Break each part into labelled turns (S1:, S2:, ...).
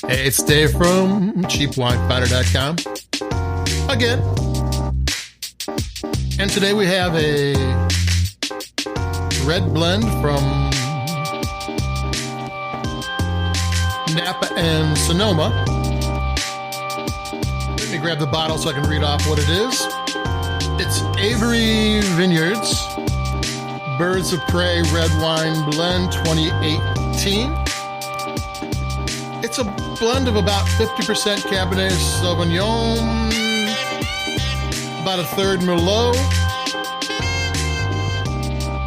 S1: Hey, it's Dave from CheapWineFinder.com again. And today we have a red blend from Napa and Sonoma. Let me grab the bottle so I can read off what it is. It's Aviary Vineyards Birds of Prey Red Wine Blend 2018. It's a blend of about 50% Cabernet Sauvignon, about a third Merlot,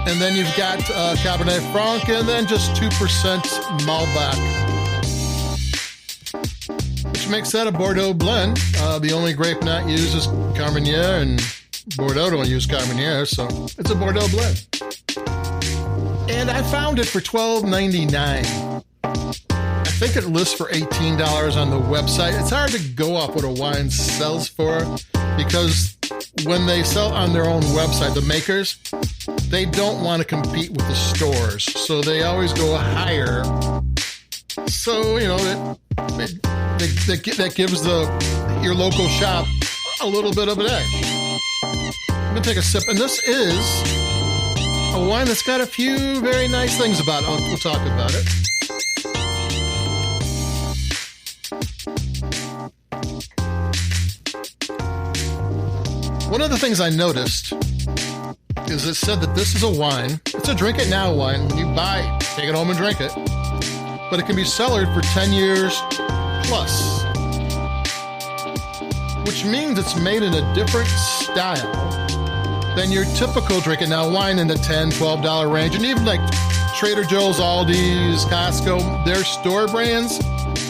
S1: and then you've got Cabernet Franc, and then just 2% Malbec, which makes that a Bordeaux blend. The only grape not used is Carmenere, and Bordeaux don't use Carmenere, so it's a Bordeaux blend. And I found it for $12.99. I think it lists for $18 on the website. It's hard to go off what a wine sells for because when they sell on their own website, the makers, they don't want to compete with the stores. So they always go higher. So, you know, that gives your local shop a little bit of an edge. I'm going to take a sip. And this is a wine that's got a few very nice things about it. We'll talk about it. One of the things I noticed is it said that this is a wine. It's a drink it now wine. When you buy, take it home and drink it. But it can be cellared for 10 years plus, which means it's made in a different style than your typical drink it now wine in the $10, $12 range. And even like Trader Joe's, Aldi's, Costco, their store brands,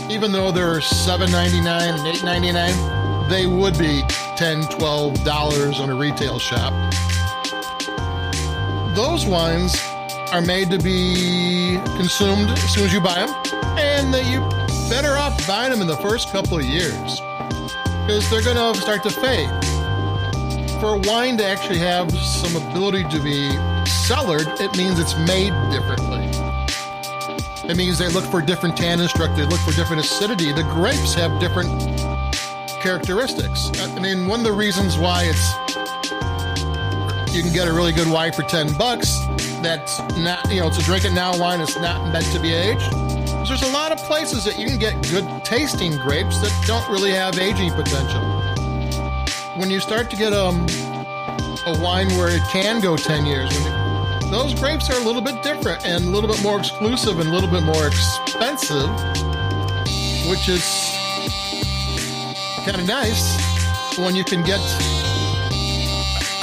S1: even though they're $7.99 and $8.99, they would be $10, $12 on a retail shop. Those wines are made to be consumed as soon as you buy them, and that you're better off buying them in the first couple of years because they're going to start to fade. For a wine to actually have some ability to be cellared, it means it's made differently. It means they look for different tannin structure, they look for different acidity. The grapes have different characteristics. I mean, one of the reasons why you can get a really good wine for $10 that's not, it's a drink it now wine, it's not meant to be aged. There's a lot of places that you can get good tasting grapes that don't really have aging potential. When you start to get a wine where it can go 10 years, those grapes are a little bit different and a little bit more exclusive and a little bit more expensive, which is kind of nice when you can get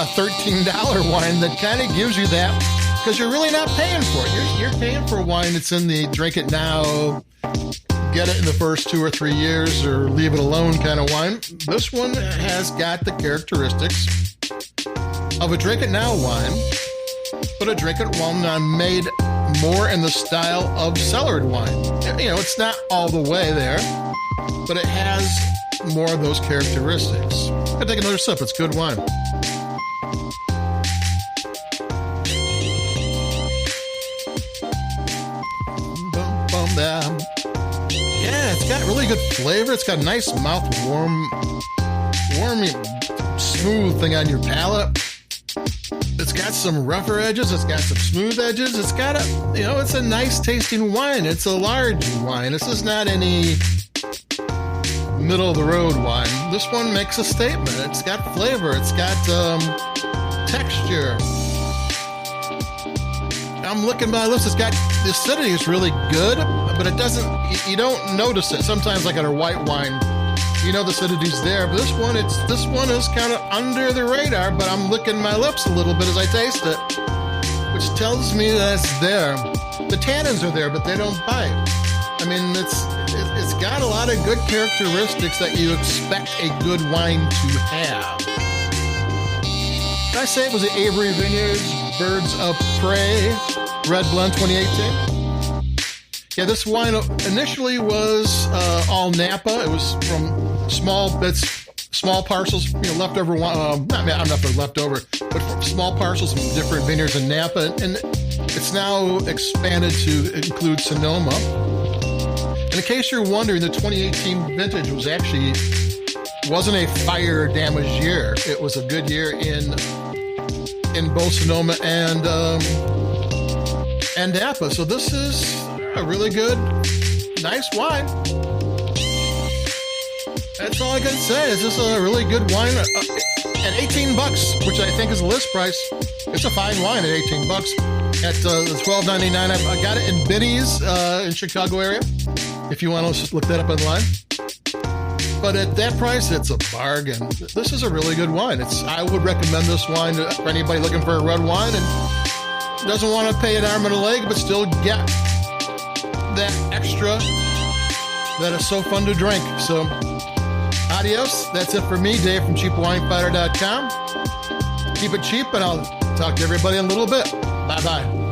S1: a $13 wine that kind of gives you that, because you're really not paying for it. You're paying for a wine that's in the drink it now, get it in the first 2 or 3 years, or leave it alone kind of wine. This one has got the characteristics of a drink it now wine, but a drink it wine made more in the style of cellared wine. It's not all the way there, but it has more of those characteristics. I'll take another sip. It's good wine. Yeah, it's got really good flavor. It's got a nice mouth warm, smooth thing on your palate. It's got some rougher edges. It's got some smooth edges. It's got it's a nice tasting wine. It's a large wine. This is not any middle of the road wine. This one makes a statement. It's got flavor. It's got texture. I'm looking at my lips. It's got the acidity is really good, but it doesn't. You don't notice it. Sometimes, like at a white wine, the acidity's there. But this one is kind of under the radar. But I'm licking my lips a little bit as I taste it, which tells me that it's there. The tannins are there, but they don't bite. I mean, it's got a lot of good characteristics that you expect a good wine to have. Did I say it was the Aviary Vineyards Birds of Prey Red Blend 2018? Yeah, this wine initially was all Napa. It was from small parcels, leftover wine, not leftover, but from small parcels from different vineyards in Napa. And it's now expanded to include Sonoma. And in case you're wondering, the 2018 vintage wasn't a fire damaged year. It was a good year in both Sonoma and Napa. So this is a really good, nice wine. That's all I got to say. This is a really good wine at $18, which I think is the list price. It's a fine wine at $18 at $12.99. I got it in Binny's in Chicago area. If you want to just look that up online. But at that price, it's a bargain. This is a really good wine. I would recommend this wine for anybody looking for a red wine and doesn't want to pay an arm and a leg, but still get that extra that is so fun to drink. So, adios. That's it for me, Dave from CheapWineFighter.com. Keep it cheap, and I'll talk to everybody in a little bit. Bye-bye.